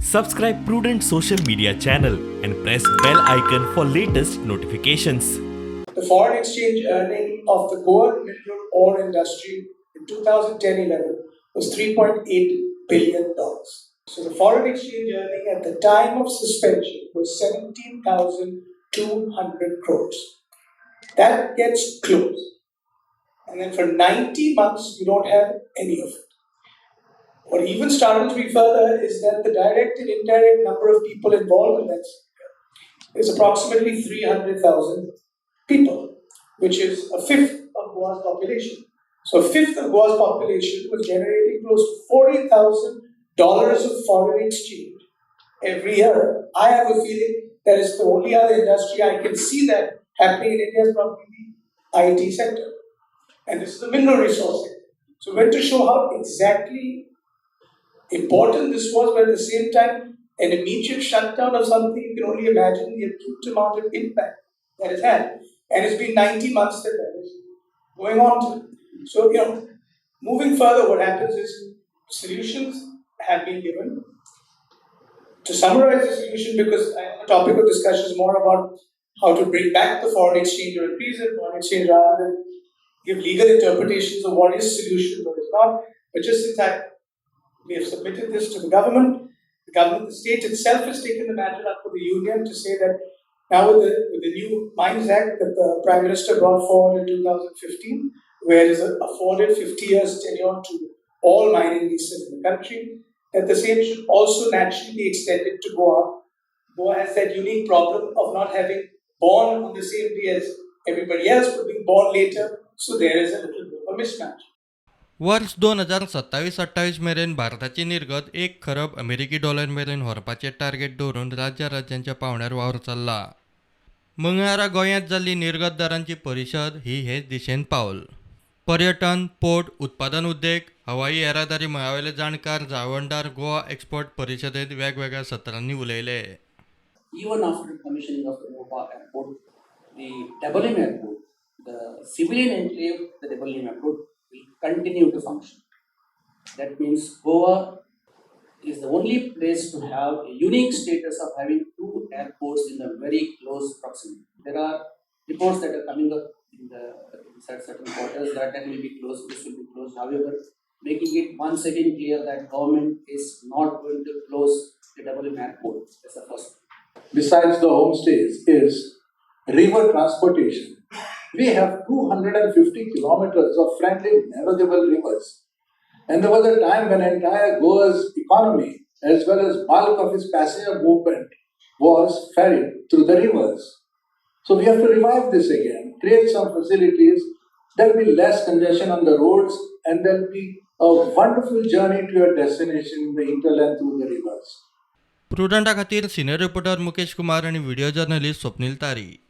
Subscribe Prudent social media channel and press bell icon for latest notifications. The foreign exchange earning of the Goa mineral ore industry in 2010-11 was $3.8 billion. So the foreign exchange earning at the time of suspension was 17,200 crores. That gets closed. And then for 90 months, you don't have any of it. What even startles me further is that the direct and indirect number of people involved in that sector is approximately 300,000 people, which is a fifth of Goa's population. So a fifth of Goa's population was generating close to $40,000 of foreign exchange every year. I have a feeling that is the only other industry I can see that happening in India is probably the IT sector. And this is the mineral resource sector. So we're to show how exactly important this was, but at the same time, an immediate shutdown of something, you can only imagine the acute amount of impact that it had. And it's been 90 months that is going on to. So, moving further, what happens is solutions have been given. To summarize the solution, because the topic of discussion is more about how to bring back the foreign exchange or increase the foreign exchange rather than give legal interpretations of what is solution, what is not. But just in fact, we have submitted this to the government. The state itself has taken the matter up with the union to say that now with the new Mines Act that the Prime Minister brought forward in 2015, where it is afforded 50 years tenure to all mining leases in the country, that the same should also naturally be extended to Goa. Goa has that unique problem of not having born on the same day as everybody else, but being born later, so there is a little bit of a mismatch. वर्ष 2027-28 मेरेन भारताची निर्गत $1 खरब अमेरिकी मेरेन व्हरपाचें target दवरून राज्यांच्या पावंड्यार वावर चल्ला. मंगळारा गोंयांत जाल्ली निर्गत दरांची परिशद ही हेच दिशेन पावल. पर्यटन, पोर्ट, उत्पादन उद्देग, हवाई येरादारी मळावेले जाणकार जावंडार गोवा एक्सपोर्ट परिशदेंत वेगवेगळ्या सत्रांनी उलयले. Even after the commissioning of the Goa Export, the Double Airport, the civilian enclave, the Double Airport will continue to function. That means Goa is the only place to have a unique status of having two airports in the very close proximity. There are reports that are coming up in certain quarters that will be closed, this will be closed. However, making it once again clear that government is not going to close the Double Airport. That's the first. Besides the homestays is river transportation. We have 250 kilometers of friendly navigable rivers. And there was a time when entire Goa's economy as well as bulk of its passenger movement was ferried through the rivers. So we have to revive this again, create some facilities. There will be less congestion on the roads and there will be a wonderful journey to your destination in the hinterland through the rivers. प्रुडंटा खातीर senior reporter Mukesh Kumar आनी video journalist Swapnil तारी.